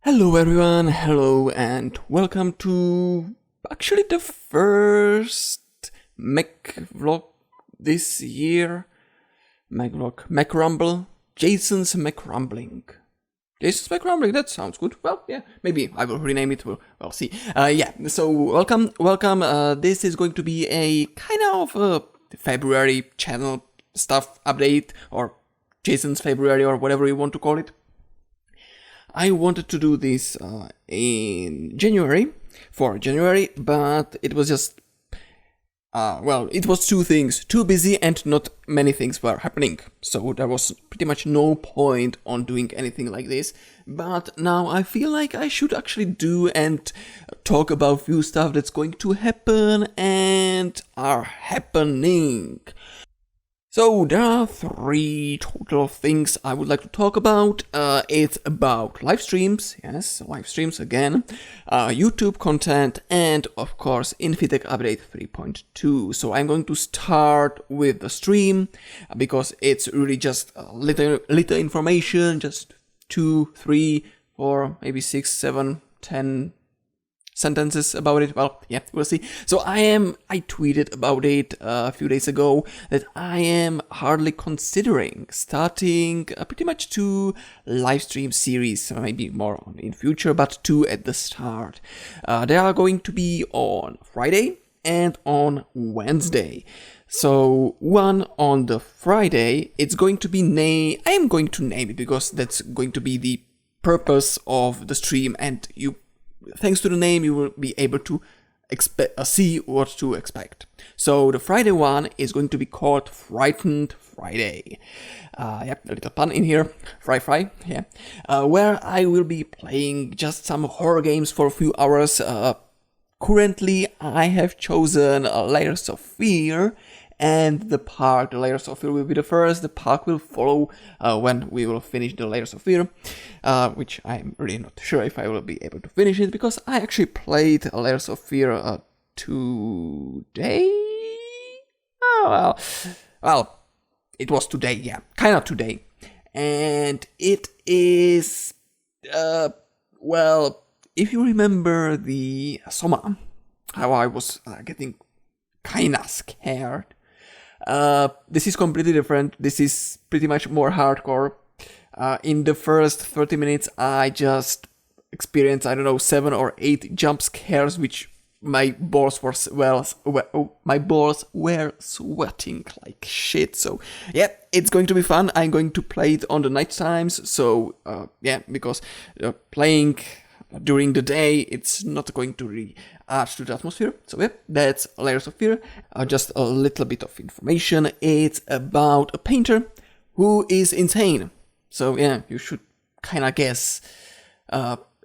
Hello everyone, hello and welcome to actually the first Mac vlog this year. McRumble, Jason's McRumbling. Jason's McRumbling, that sounds good. Well, yeah, maybe I will rename it, we'll see. So welcome. This is going to be a kind of February channel stuff update, or Jason's February, or whatever you want to call it. I wanted to do this in January, but it was just, it was two things, too busy and not many things were happening. So there was pretty much no point on doing anything like this. But now I feel like I should actually do and talk about few stuff that's going to happen and are happening. So there are three total things I would like to talk about. It's about live streams, yes, live streams again, YouTube content, and of course InfiTech update 3.2. So I'm going to start with the stream because it's really just little information, just 2, 3, 4, maybe 6, 7, 10 sentences about it. Well, yeah, we'll see. So I tweeted about it a few days ago that I am hardly considering starting pretty much 2 live stream series, maybe more in future, but 2 at the start. They are going to be on Friday and on Wednesday. So one on the Friday, it's going to be I am going to name it because that's going to be the purpose of the stream, and thanks to the name, you will be able to see what to expect. So the Friday one is going to be called Frightened Friday. A little pun in here, fry, yeah. Where I will be playing just some horror games for a few hours. Currently, I have chosen Layers of Fear and the Park. The Layers of Fear will be the first, the Park will follow when we will finish the Layers of Fear, which I'm really not sure if I will be able to finish it, because I actually played Layers of Fear today? Well, it was today, yeah, kind of today. And it is, if you remember the Soma, how I was getting kinda scared, this is completely different. This is pretty much more hardcore. In the first 30 minutes, I just experienced, 7 or 8 jump scares, which my balls were sweating like shit. So yeah, it's going to be fun. I'm going to play it on the night times. So because playing during the day, it's not going to really add to the atmosphere. So yeah, that's Layers of Fear. Just a little bit of information. It's about a painter who is insane. So yeah, you should kind of guess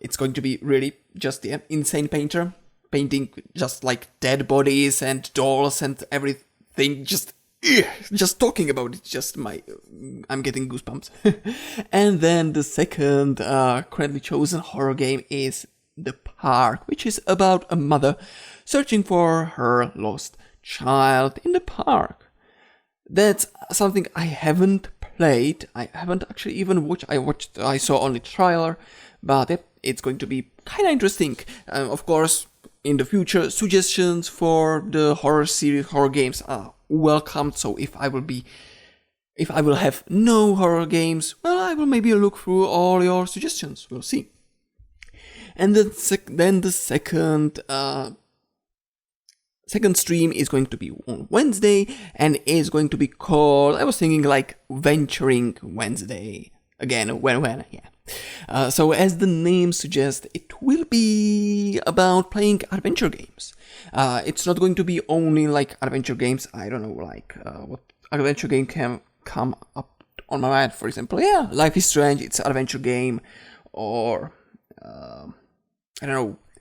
it's going to be really just the insane painter, painting just like dead bodies and dolls and everything. Just talking about it, I'm getting goosebumps. And then the second currently chosen horror game is The Park, which is about a mother searching for her lost child in the park. That's something I haven't played. I haven't actually even watched. I saw only trailer, but it's going to be kind of interesting. Of course, in the future, suggestions for the horror series, horror games are welcome. So if I will have no horror games, well, I will maybe look through all your suggestions. We'll see. And then the second stream is going to be on Wednesday, and is going to be called, I was thinking like Venturing Wednesday. Again, yeah. So as the name suggests, it will be about playing adventure games. It's not going to be only like adventure games. I don't know, what adventure game can come up on my mind. For example, yeah, Life is Strange, it's an adventure game. Or,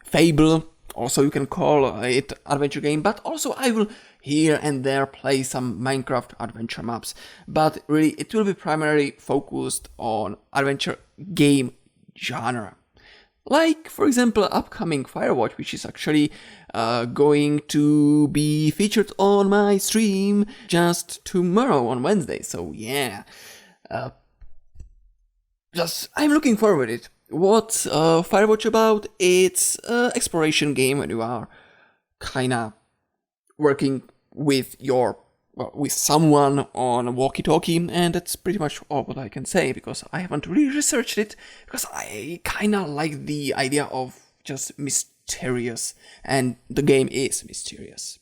Fable. Also, you can call it adventure game. But also, I will here and there play some Minecraft adventure maps. But really, it will be primarily focused on adventure game genre. Like, for example, upcoming Firewatch, which is actually going to be featured on my stream just tomorrow on Wednesday. So yeah, I'm looking forward to it. what's Firewatch about? It's an exploration game when you are kinda working with with someone on a walkie-talkie, and that's pretty much all what I can say, because I haven't really researched it, because I kinda like the idea of just mysterious, and the game is mysterious.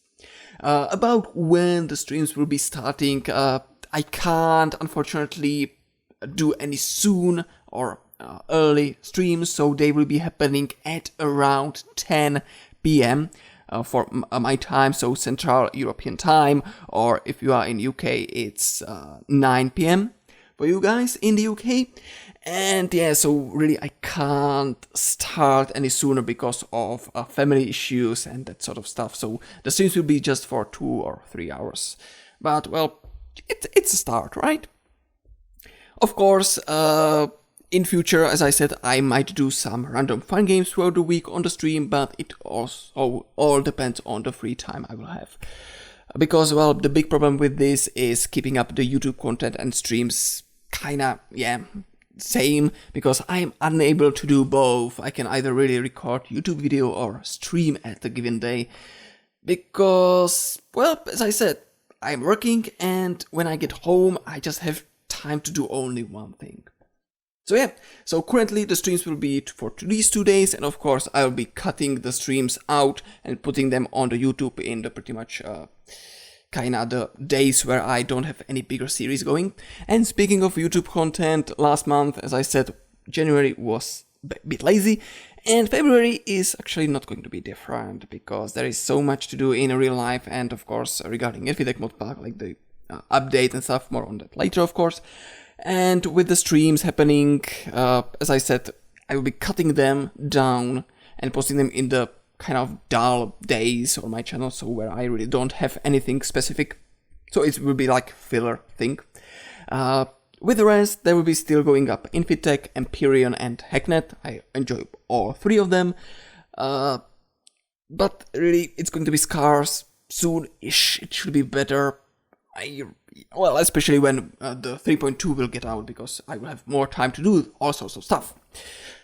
About when the streams will be starting, I can't unfortunately do any soon or early streams, so they will be happening at around 10 p.m. For my time, so Central European time, or if you are in UK, it's 9 p.m. for you guys in the UK. And yeah, so really I can't start any sooner because of family issues and that sort of stuff. So the streams will be just for 2 or 3 hours. But well, it's a start, right? Of course, in future, as I said, I might do some random fun games throughout the week on the stream, but it also all depends on the free time I will have. Because, well, the big problem with this is keeping up the YouTube content and streams kinda, same, because I'm unable to do both. I can either really record YouTube video or stream at the given day. Because, well, as I said, I'm working, and when I get home, I just have time to do only one thing. So yeah, so currently the streams will be for these 2 days, and of course I'll be cutting the streams out and putting them on the YouTube in the pretty much kinda the days where I don't have any bigger series going. And speaking of YouTube content, last month, as I said, January was a bit lazy, and February is actually not going to be different, because there is so much to do in real life, and of course regarding InfiTech Modpack, like the update and stuff, more on that later of course. And with the streams happening, as I said, I will be cutting them down and posting them in the kind of dull days on my channel, so where I really don't have anything specific. So it will be like filler thing. With the rest, they will be still going up InfiTech, Empyrean and Hacknet. I enjoy all 3 of them. But really, it's going to be scarce soon-ish. It should be better. Well, especially when the 3.2 will get out, because I will have more time to do all sorts of stuff.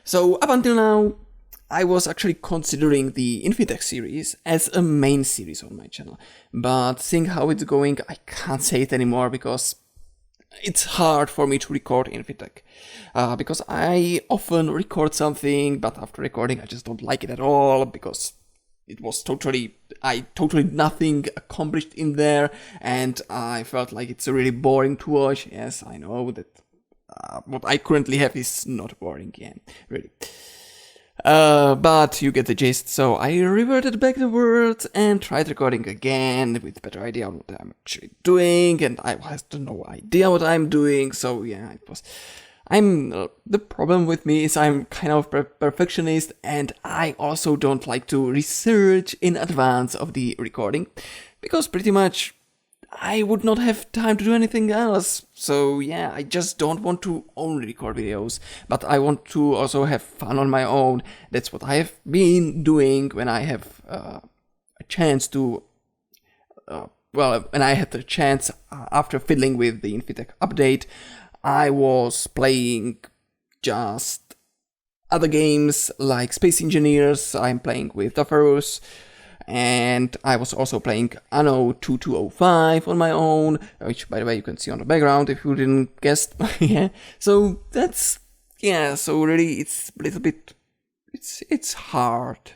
So up until now, I was actually considering the InfiTech series as a main series on my channel. But seeing how it's going, I can't say it anymore, because it's hard for me to record InfiTech. Because I often record something, but after recording I just don't like it at all, because it was totally nothing accomplished in there, and I felt like it's really boring to watch. Yes, I know that what I currently have is not boring, really. But you get the gist, so I reverted back the words and tried recording again with better idea of what I'm actually doing, and I had no idea what I'm doing, so yeah, it was... the problem with me is I'm kind of perfectionist, and I also don't like to research in advance of the recording, because pretty much I would not have time to do anything else. So yeah, I just don't want to only record videos, but I want to also have fun on my own. That's what I have been doing when I have a chance to... when I had the chance after fiddling with the InfiTech update, I was playing just other games like Space Engineers. I'm playing with Dufferus, and I was also playing Anno 2205 on my own, which by the way you can see on the background if you didn't guess. Yeah, so that's, yeah, so really it's a little bit, it's hard.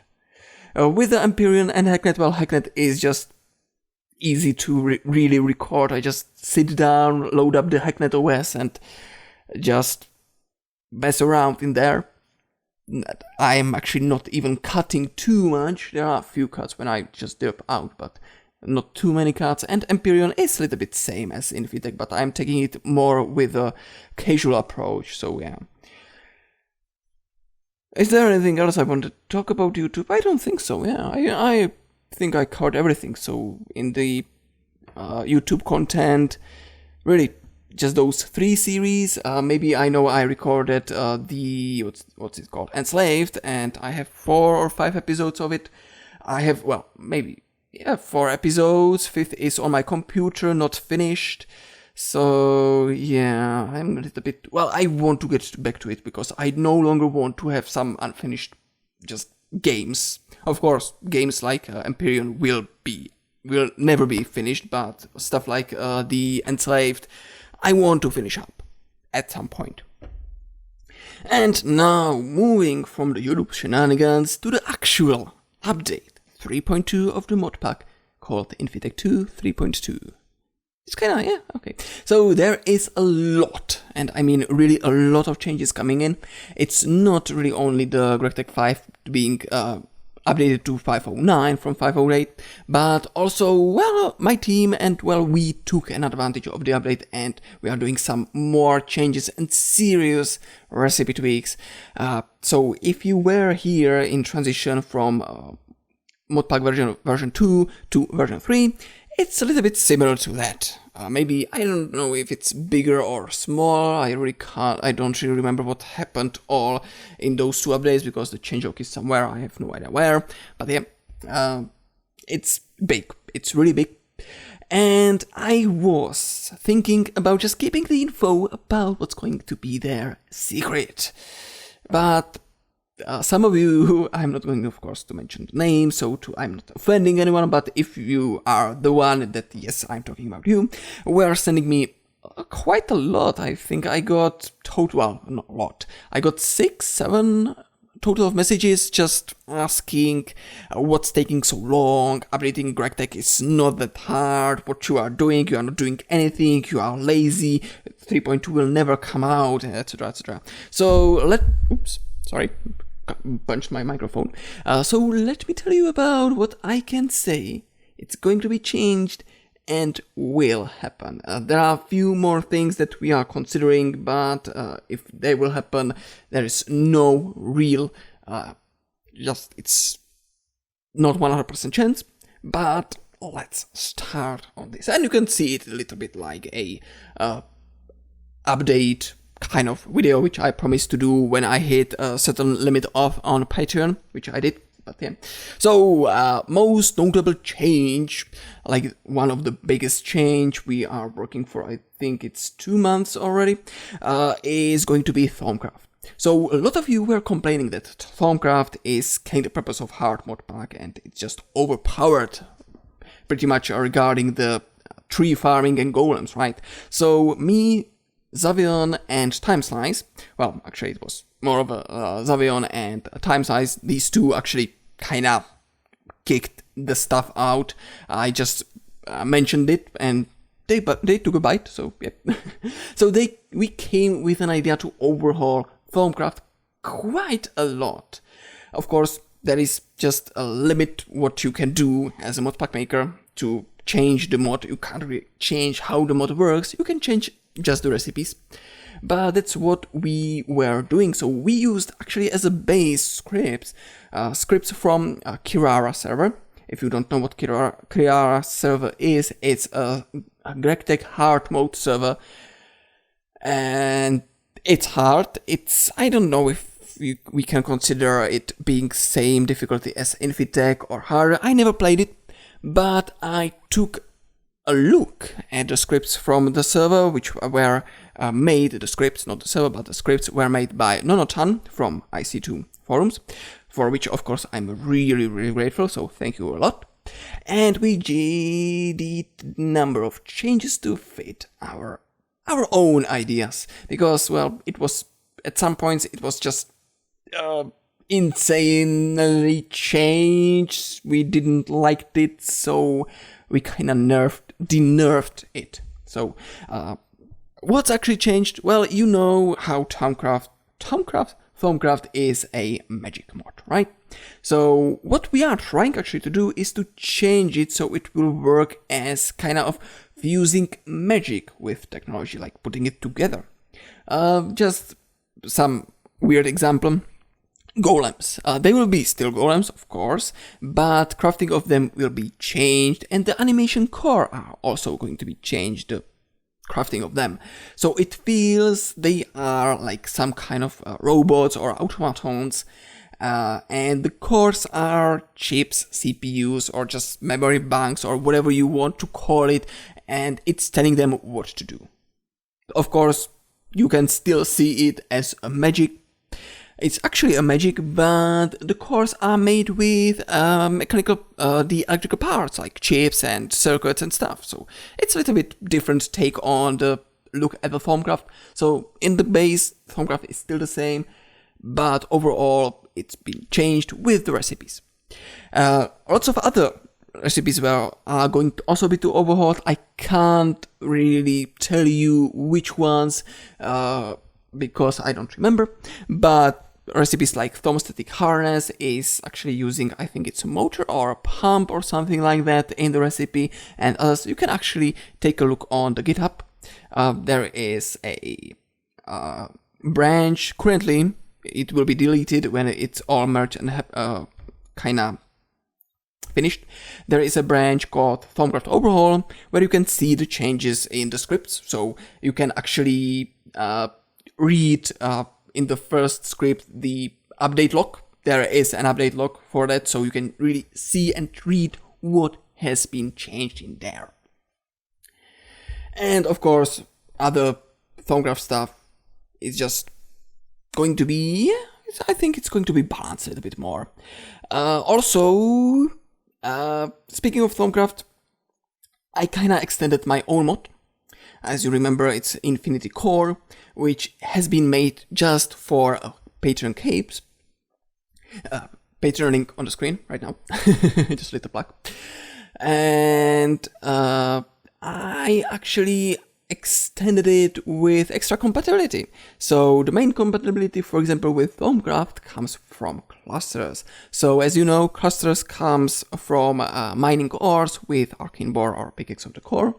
With the Empyrean and Hacknet, well, Hacknet is just easy to really record. I just sit down, load up the Hacknet OS, and just mess around in there. I am actually not even cutting too much. There are a few cuts when I just dip out, but not too many cuts. And Empyrean is a little bit same as InfiTech, but I'm taking it more with a casual approach, so yeah. Is there anything else I want to talk about YouTube? I don't think so, yeah. I think I covered everything. So in the YouTube content, really just those 3 series. Maybe I know I recorded the what's it called, Enslaved, and I have 4 or 5 episodes of it. I have, well, maybe 4 episodes. 5th is on my computer, not finished. So yeah, I'm a little bit, well, I want to get back to it because I no longer want to have some unfinished just games. Of course, games like Empyrean will never be finished, but stuff like the Enslaved, I want to finish up at some point. And now, moving from the YouTube shenanigans to the actual update 3.2 of the mod pack called InfiTech 2 3.2. It's kinda, yeah, okay. So there is a lot, and I mean really a lot of changes coming in. It's not really only the GregTech 5 being updated to 5.09 from 5.08, but also, well, my team and, well, we took an advantage of the update and we are doing some more changes and serious recipe tweaks. So if you were here in transition from modpack version 2 to version 3, it's a little bit similar to that. Maybe, I don't know if it's bigger or small, I don't really remember what happened all in those two updates because the changelog is somewhere, I have no idea where, but yeah, it's big, it's really big. And I was thinking about just keeping the info about what's going to be there secret. But some of you, I'm not going, of course, to mention the name, so I'm not offending anyone, but if you are the one that, yes, I'm talking about you, were sending me quite a lot. I think I got well, not a lot. I got 6-7 total of messages just asking what's taking so long, updating GregTech is not that hard, what you are doing, you are not doing anything, you are lazy, 3.2 will never come out, etc, etc. So oops, sorry, punched my microphone. So let me tell you about what I can say. It's going to be changed and will happen. There are a few more things that we are considering, but if they will happen, there is no real, it's not 100% chance, but let's start on this. And you can see it a little bit like a update kind of video, which I promised to do when I hit a certain limit off on Patreon, which I did, but yeah. So, most notable change, like one of the biggest change we are working for, I think it's 2 months already, is going to be Thaumcraft. So, a lot of you were complaining that Thaumcraft is kind of the purpose of hard mod pack and it's just overpowered pretty much regarding the tree farming and golems, right? So, me, Zavion and Time Slice, well, actually it was more of a Zavion and Time Slice, these two actually kind of kicked the stuff out. I just mentioned it and they took a bite, so yeah. So we came with an idea to overhaul Thaumcraft quite a lot. Of course, there is just a limit what you can do as a mod pack maker to change the mod. You can't really change how the mod works, you can change just the recipes, but that's what we were doing. So we used actually as a base scripts from Kirara server. If you don't know what Kirara server is, it's a GregTech hard mode server, and it's hard. I don't know if we can consider it being same difficulty as InfiTech or harder. I never played it, but I took a look at the scripts from the server, which were made, the scripts, not the server, but the scripts were made by Nonotan from IC2 forums, for which, of course, I'm really, really grateful, so thank you a lot. And we did a number of changes to fit our own ideas, because, well, it was, at some points, it was just insanely changed. We didn't like it, so we kind of denerved it. So, what's actually changed? Well, you know how Thaumcraft is a magic mod, right? So, what we are trying actually to do is to change it so it will work as kind of fusing magic with technology, like putting it together. Just some weird example. Golems. They will be still golems, of course, but crafting of them will be changed, and the animation core are also going to be changed, the crafting of them. So it feels they are like some kind of robots or automatons, and the cores are chips, CPUs, or just memory banks, or whatever you want to call it, and it's telling them what to do. Of course, you can still see it as a magic. It's actually a magic, but the cores are made with the electrical parts like chips and circuits and stuff. So it's a little bit different take on the look at the Thaumcraft. So in the base, Thaumcraft is still the same, but overall it's been changed with the recipes. Lots of other recipes are going to also be overhauled. I can't really tell you which ones because I don't remember, but recipes like thermostatic harness is actually using, I think it's a motor or a pump or something like that in the recipe, and others you can actually take a look on the GitHub. There is a branch. Currently it will be deleted when it's all merged and kinda finished. There is a branch called Thaumcraft Overhaul where you can see the changes in the scripts, so you can actually read in the first script the update log. There is an update log for that, so you can really see and read what has been changed in there. And of course, other Thaumcraft stuff is just going to be, I think it's going to be balanced a little bit more. Also, speaking of Thaumcraft, I kinda extended my own mod. As you remember, it's Infinity Core, which has been made just for Patreon capes. Patreon link on the screen right now. Just little plug. And I actually extended it with extra compatibility. So the main compatibility, for example, with Thaumcraft comes from clusters. So as you know, clusters comes from mining ores with arcane bore or pickaxe of the core.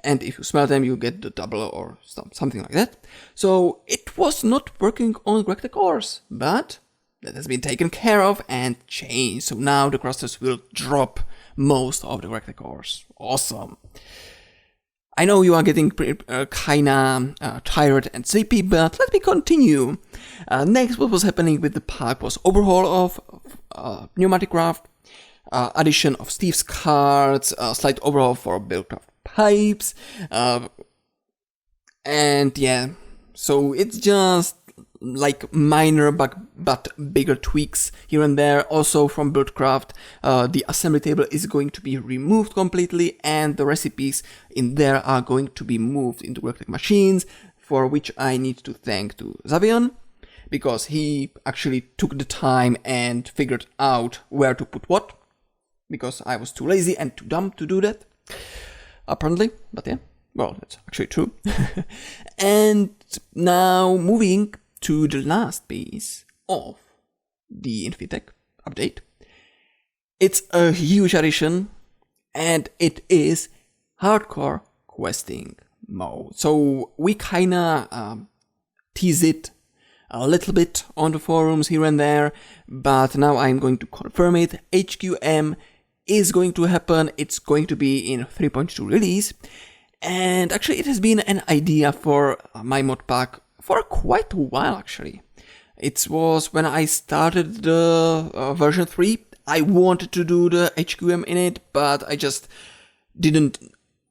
And if you smelt them, you get the double or something like that. So it was not working on GregTech ores, but that has been taken care of and changed. So now the clusters will drop most of the GregTech ores. Awesome. I know you are getting kinda tired and sleepy, but let me continue. Next, what was happening with the pack was overhaul of pneumatic craft, addition of Steve's cards, slight overhaul for Buildcraft pipes, and yeah, so it's just like minor but bigger tweaks here and there. Also from Buildcraft, the assembly table is going to be removed completely, and the recipes in there are going to be moved into GregTech machines, for which I need to thank to Zavion, because he actually took the time and figured out where to put what, because I was too lazy and too dumb to do that, apparently. But yeah, well, that's actually true. And now moving to the last piece of the InfiTech update. It's a huge addition, and it is hardcore questing mode. So we kinda tease it a little bit on the forums here and there, but now I'm going to confirm it. HQM is going to happen. It's going to be in 3.2 release, and actually it has been an idea for my mod pack for quite a while, actually. It was when I started the version 3, I wanted to do the HQM in it, but I just didn't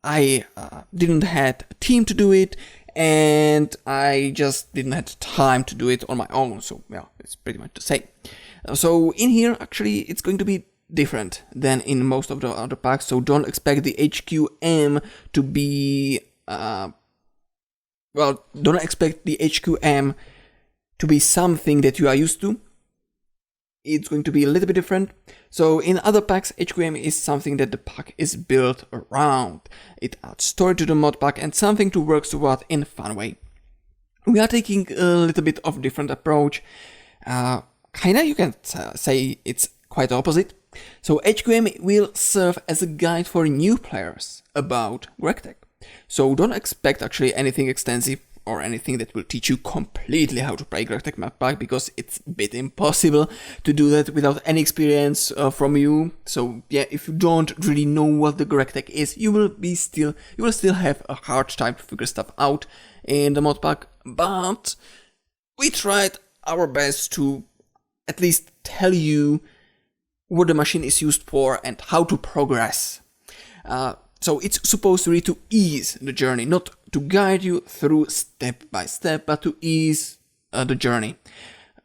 have a team to do it, and I just didn't have time to do it on my own, so yeah, it's pretty much the same. So in here, actually, it's going to be different than in most of the other packs, so don't expect the HQM to be don't expect the HQM to be something that you are used to. It's going to be a little bit different. So in other packs, HQM is something that the pack is built around. It adds story to the mod pack and something to work toward in a fun way. We are taking a little bit of different approach. Kinda, you can say it's quite opposite. So HQM will serve as a guide for new players about GregTech. So don't expect actually anything extensive or anything that will teach you completely how to play GregTech map pack, because it's a bit impossible to do that without any experience from you. So yeah, if you don't really know what the GregTech is, you will still have a hard time to figure stuff out in the mod pack. But we tried our best to at least tell you what the machine is used for and how to progress. So it's supposed really to ease the journey, not to guide you through step by step, but to ease the journey.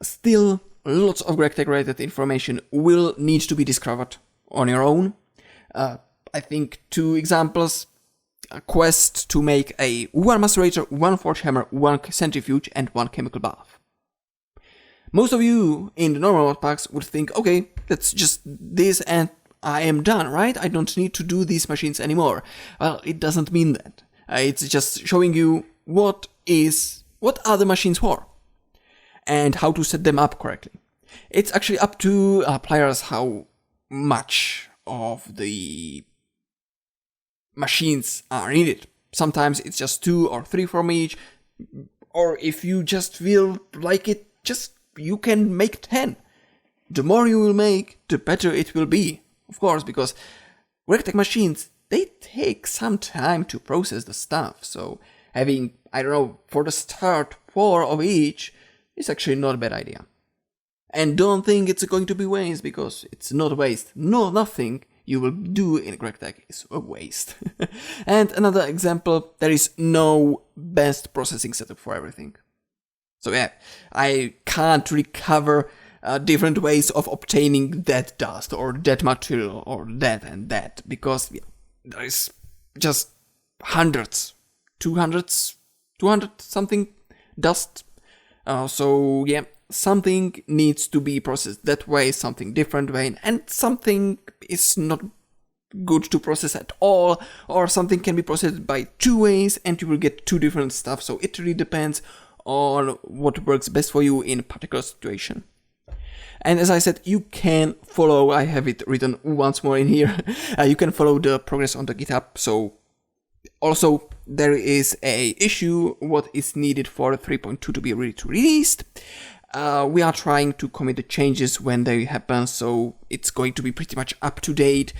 Still, lots of GregTech related information will need to be discovered on your own. I think 2 examples: a quest to make a 1 macerator, 1 forge hammer, 1 centrifuge, and 1 chemical bath. Most of you in the normal mod packs would think, okay, that's just this and I am done, right? I don't need to do these machines anymore. Well, it doesn't mean that. It's just showing you what are the machines for and how to set them up correctly. It's actually up to players how much of the machines are needed. Sometimes it's just 2 or 3 from each, or if you just feel like it, you can make 10. The more you will make, the better it will be. Of course, because GregTech machines, they take some time to process the stuff, so having, I don't know, for the start 4 of each is actually not a bad idea. And don't think it's going to be waste, because it's not waste. No, nothing you will do in GregTech is a waste. And another example, there is no best processing setup for everything. So yeah, I can't really cover different ways of obtaining that dust or that material or that and that, because there is just hundreds, 200 something dust. So yeah, something needs to be processed that way, something different way, and something is not good to process at all, or something can be processed by 2 ways and you will get 2 different stuff. So it really depends on what works best for you in a particular situation. And as I said, you can follow, I have it written once more in here, you can follow the progress on the GitHub. So also there is a issue what is needed for 3.2 to be ready to released. We are trying to commit the changes when they happen, so it's going to be pretty much up to date,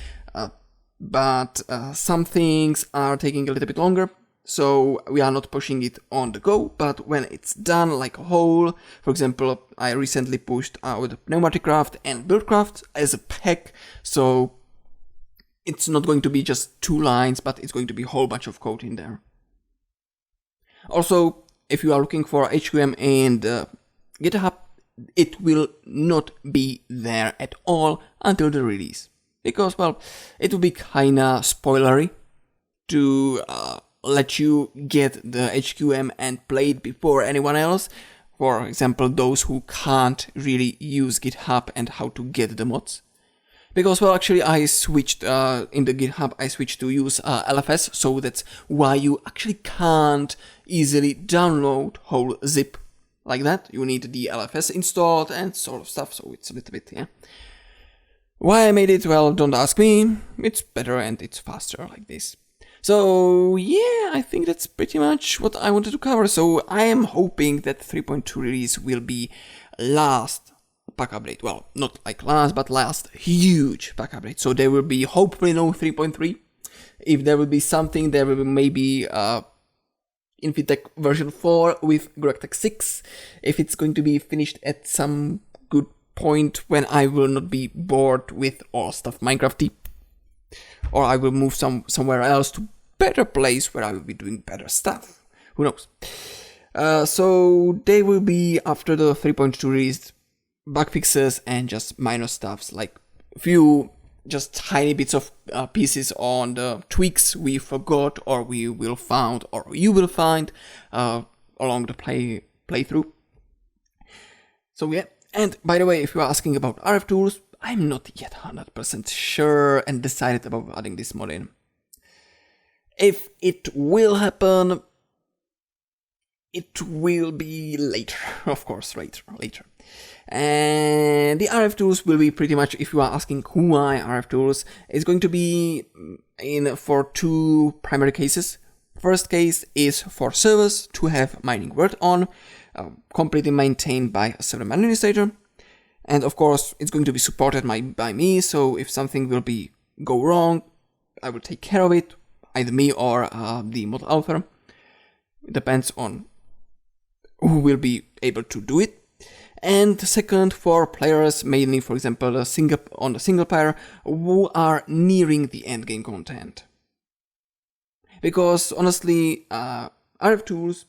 but some things are taking a little bit longer. So we are not pushing it on the go, but when it's done like a whole, for example, I recently pushed out Pneumatic Craft and Buildcraft as a pack, so it's not going to be just 2 lines, but it's going to be a whole bunch of code in there. Also, if you are looking for HQM and GitHub, it will not be there at all until the release, because, well, it will be kinda spoilery to let you get the HQM and play it before anyone else. For example, those who can't really use GitHub and how to get the mods. Because, well, actually I switched, in the GitHub, I switched to use LFS, so that's why you actually can't easily download whole zip like that. You need the LFS installed and sort of stuff, so it's a little bit, yeah. Why I made it, well, don't ask me. It's better and it's faster like this. So yeah, I think that's pretty much what I wanted to cover. So I am hoping that 3.2 release will be last pack update. Well, not like last, but last huge pack update. So there will be hopefully no 3.3. If there will be something, there will be maybe InfiTech version 4 with GregTech 6. If it's going to be finished at some good point when I will not be bored with all stuff Minecrafty. Or I will move somewhere else to better place where I will be doing better stuff. Who knows? So they will be after the 3.2 release, bug fixes and just minor stuffs, like a few just tiny bits of pieces on the tweaks we forgot or we will found or you will find along the playthrough. So yeah, and by the way, if you are asking about RF tools, I'm not yet 100% sure and decided about adding this mod in. If it will happen, it will be later, of course, later. And the RF tools will be pretty much, if you are asking why RF tools, it's going to be for 2 primary cases. First case is for servers to have mining worked on, completely maintained by a server administrator. And of course, it's going to be supported by me, so if something will go wrong, I will take care of it, either me or the mod author. It depends on who will be able to do it. And second, for players, mainly, for example, on the single player, who are nearing the endgame content. because honestly, RF tools,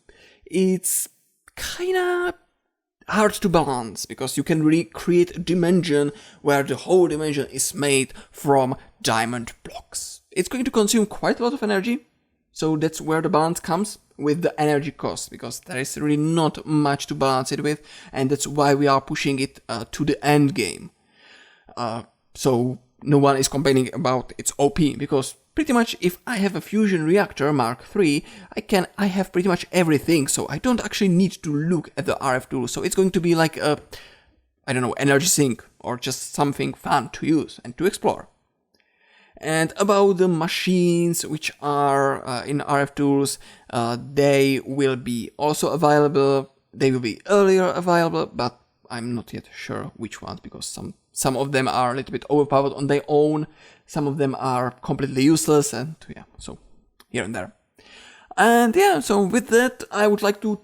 it's kinda hard to balance, because you can really create a dimension where the whole dimension is made from diamond blocks. It's going to consume quite a lot of energy, so that's where the balance comes with the energy cost, because there is really not much to balance it with, and that's why we are pushing it to the end game. So no one is complaining about its OP, because pretty much if I have a fusion reactor Mark III, I have pretty much everything, so I don't actually need to look at the RF tool. So it's going to be like a, I don't know, energy sink, or just something fun to use and to explore. And about the machines which are in RF tools, they will be also available. They will be earlier available, but I'm not yet sure which ones, because some of them are a little bit overpowered on their own, some of them are completely useless, and yeah, so here and there. And yeah, so with that, I would like to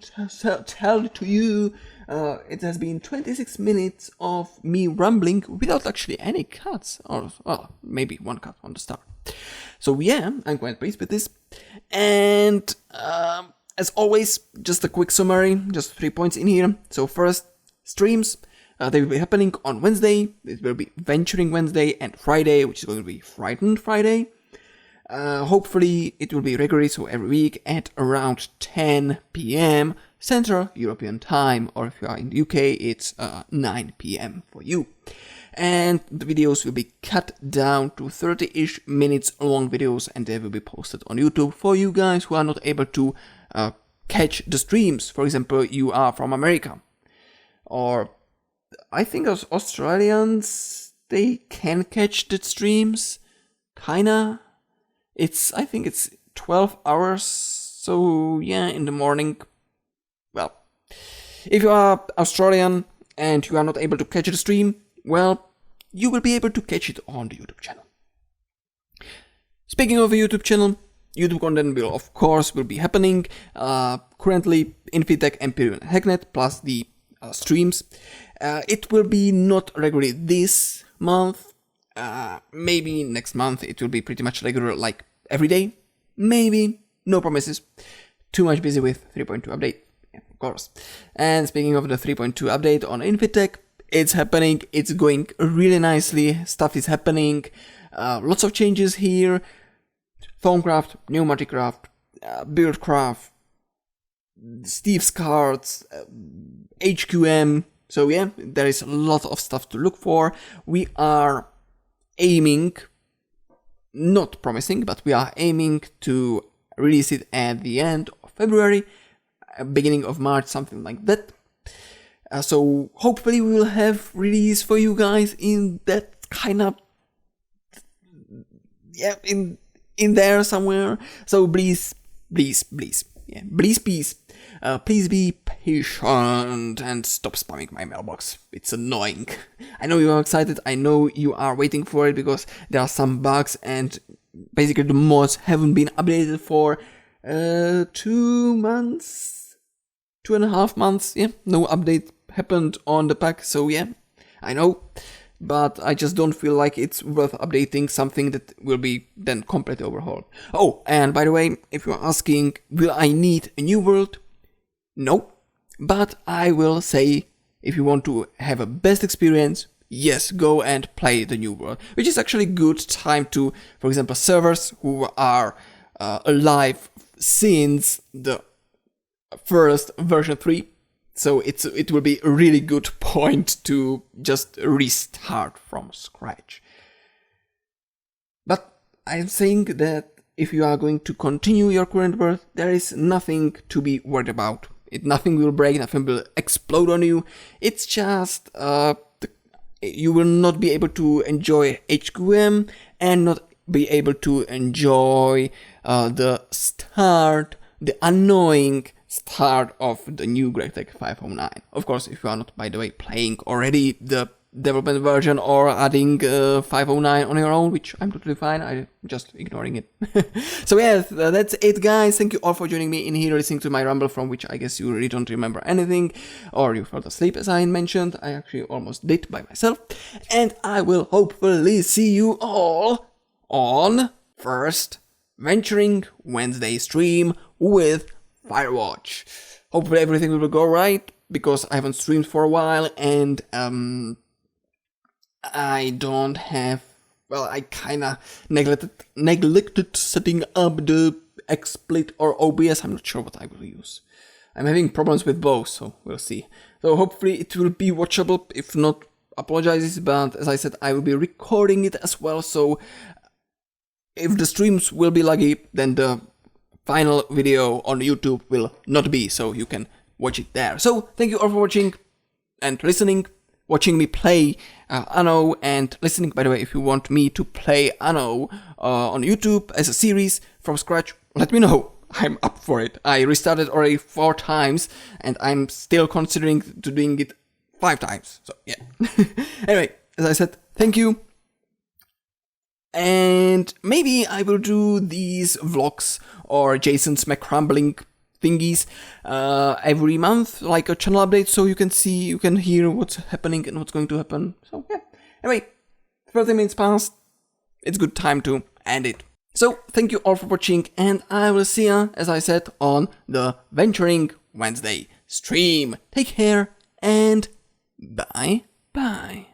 tell to you, it has been 26 minutes of me rambling without actually any cuts, or well, maybe one cut on the start. So yeah, I'm quite pleased with this. And as always, just a quick summary, just 3 points in here. So first, streams. They will be happening on Wednesday. It will be Venturing Wednesday and Friday, which is going to be Frightened Friday. Hopefully it will be regularly, so every week at around 10 p.m. Central European Time, or if you are in the UK, it's 9 p.m. for you. And the videos will be cut down to 30-ish minutes long videos, and they will be posted on YouTube for you guys who are not able to catch the streams. For example, you are from America, or I think as Australians, they can catch the streams, kinda. I think it's 12 hours, so yeah, in the morning. Well, if you are Australian and you are not able to catch the stream, well, you will be able to catch it on the YouTube channel. Speaking of a YouTube channel, YouTube content will, of course, be happening. Currently, InfiTech, Empyrean, Hacknet, plus the streams. It will be not regularly this month. Maybe next month it will be pretty much regular, like every day. Maybe. No promises. Too much busy with 3.2 update. Yeah, of course. And speaking of the 3.2 update on InfiTech, it's happening. It's going really nicely. Stuff is happening. Lots of changes here. Thorncraft, Pneumaticraft, Buildcraft, Steve's cards, HQM. So yeah, there is a lot of stuff to look for. We are aiming, not promising, but we are aiming to release it at the end of February, beginning of March, something like that. So hopefully we will have release for you guys in that kind of, yeah, in there somewhere. So please, yeah, please, please be patient and stop spamming my mailbox. It's annoying. I know you are excited. I know you are waiting for it, because there are some bugs and basically the mods haven't been updated for 2 months, 2.5 months. Yeah, no update happened on the pack. So yeah, I know. But I just don't feel like it's worth updating something that will be then completely overhauled. Oh, and by the way, if you're asking, will I need a new world? No, but I will say, if you want to have a best experience, yes, go and play the new world, which is actually good time to, for example, servers who are alive since the first version 3. So it will be a really good point to just restart from scratch. But I'm saying that if you are going to continue your current world, there is nothing to be worried about. Nothing will break, nothing will explode on you. It's just you will not be able to enjoy HQM and not be able to enjoy the annoying start of the new GregTech 509. Of course, if you are not, by the way, playing already the development version or adding 509 on your own, which I'm totally fine, I'm just ignoring it. So yeah, that's it, guys. Thank you all for joining me in here, listening to my rumble, from which I guess you really don't remember anything, or you fell asleep, as I mentioned. I actually almost did by myself. And I will hopefully see you all on 1st Venturing Wednesday stream with Firewatch. Hopefully everything will go right, because I haven't streamed for a while, and I don't have, well, I kinda neglected setting up the XSplit or OBS. I'm not sure what I will use. I'm having problems with both, so we'll see. So hopefully it will be watchable. If not, apologizes, but as I said, I will be recording it as well, so if the streams will be laggy, then the final video on YouTube will not be, so you can watch it there. So thank you all for watching and listening, watching me play Anno, and listening, by the way. If you want me to play Anno on YouTube as a series from scratch, let me know. I'm up for it. I restarted already 4 times, and I'm still considering doing it 5 times. So yeah. Anyway, as I said, thank you. And maybe I will do these vlogs or Jason's McRumbling thingies every month, like a channel update, so you can see, you can hear what's happening and what's going to happen. So yeah. Anyway, 30 minutes past. It's good time to end it. So thank you all for watching, and I will see you, as I said, on the Venturing Wednesday stream. Take care and bye bye.